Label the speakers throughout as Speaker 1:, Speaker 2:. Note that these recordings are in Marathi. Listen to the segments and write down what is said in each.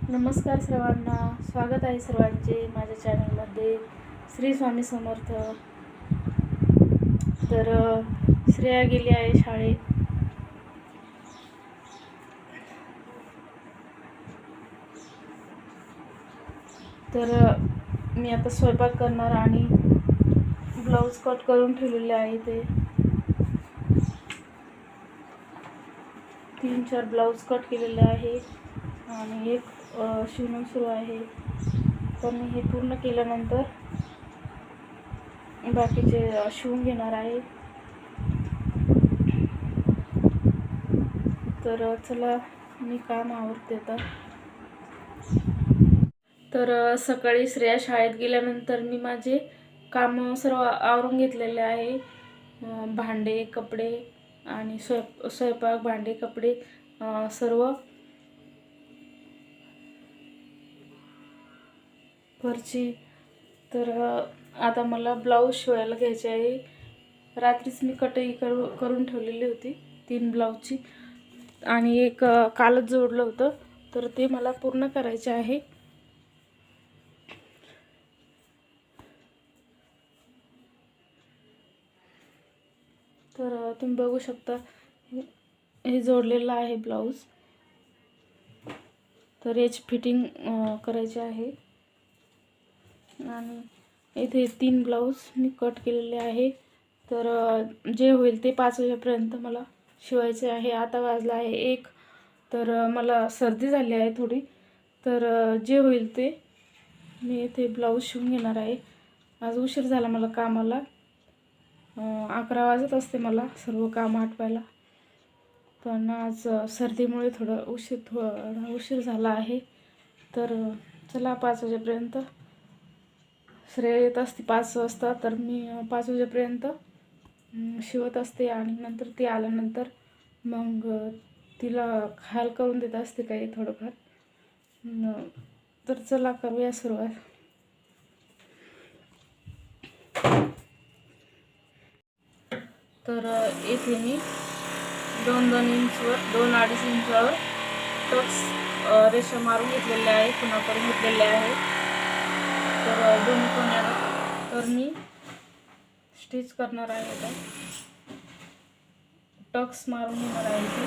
Speaker 1: नमस्कार सर्वांना, स्वागत आहे सर्वांचे माझ्या चॅनलमध्ये. श्री स्वामी समर्थ. तर श्रेया गेली आहे शाळेत. तर मी आता स्वयंपाक करणार आणि ब्लाऊज कट करून ठेवलेले आहे. ते 3-4 ब्लाऊज कट केलेले आहे आणि एक शिवणं सुरू आहे. तर मी हे पूर्ण केल्यानंतर बाकीचे शिवून घेणार आहे. तर चला मी काम आवरते आता. तर सकाळी श्रेया शाळेत गेल्यानंतर मी माझे काम सर्व आवरून घेतलेले आहे. भांडे, कपडे आणि स्वयंपाक, भांडे, कपडे सर्व, फरची. तर आता मला ब्लाऊज शिवायला घ्यायचे आहे. रात्रीच मी कटई करून ठेवलेली होती 3 ब्लाऊजची आणि एक कालच जोडलं होतं. तर ते मला पूर्ण करायचे आहे. तर तुम्ही बघू शकता हे जोडलेलं आहे ब्लाऊज. तर याची फिटिंग करायची आहे आणि इथे 3 ब्लाऊज मी कट केलेले आहे. तर जे होईल ते 5 वाजेपर्यंत मला शिवायचे आहे. आता वाजला आहे 1. तर मला सर्दी झाली आहे थोडी. तर जे होईल ते मी इथे ब्लाऊज शिवून घेणार आहे. आज उशीर झाला मला कामाला. 11 वाजत असते मला सर्व काम आटवायला, पण आज सर्दीमुळे थोडा उशीर झाला आहे. तर चला 5 वाजेपर्यंत श्रेया येत असते 5 वाजता. तर मी 5 वाजेपर्यंत शिवत असते आणि नंतर ती आल्यानंतर मग तिला खायला करून देत असते काही थोडंफार. तर चला करूया सुरुवात. तर इथे मी 2-2 इंचवर 2-2.5 इंचवर टक्स रेषा मारून घेतलेले आहे, पुन्हा करून घेतलेले आहे. तर दोन्ही कोण्याला तर मी स्टिच करणार आहे. आता टक्स मारून घेणार आहे. इथे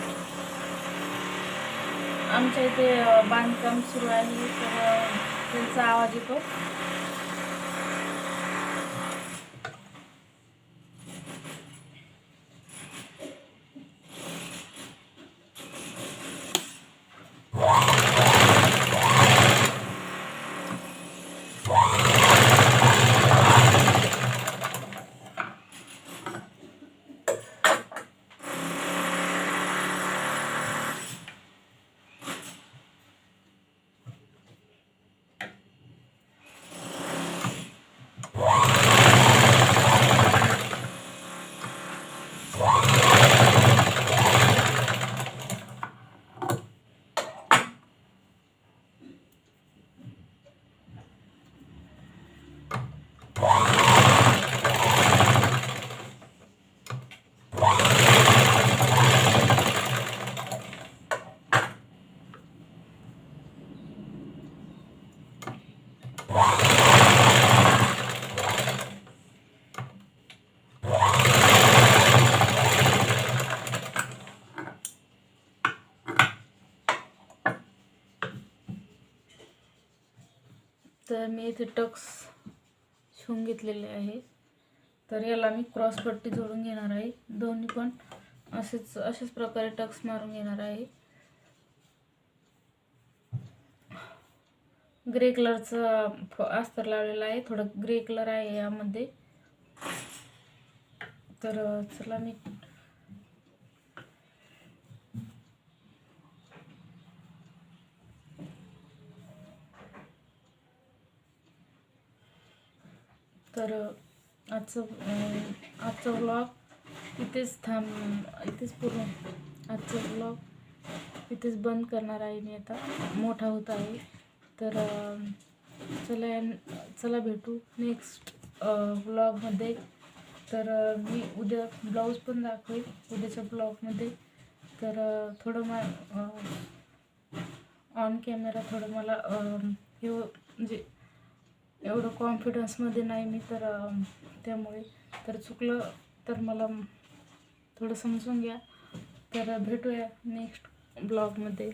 Speaker 1: आमच्या इथे बांधकाम सुरू आहे, तर त्यांचा आवाज येतो. तर मी इथे टक्स शिवून घेतलेले आहे. तर याला मी क्रॉसपट्टी जोडून घेणार आहे. दोन्ही पण अशाच प्रकारे टक्स मारून घेणार आहे. ग्रे कलरचं अस्तर लावलेलं आहे, थोडं ग्रे कलर आहे यामध्ये. तर चला मी तर आजचा व्लॉग इथेच पूर्ण आजचा व्लॉग इथेच बंद करणार आहे मी. आता मोठा होत आहे. तर चला भेटू नेक्स्ट व्लॉगमध्ये. तर मी उद्या ब्लाऊज पण दाखवेल उद्याच्या ब्लॉगमध्ये. तर थोडं ऑन कॅमेरा थोडं मला म्हणजे एवढं कॉन्फिडन्समध्ये नाही मी, तर त्यामुळे तर चुकलं तर मला थोडं समजून घ्या. तर भेटूया नेक्स्ट ब्लॉगमध्ये.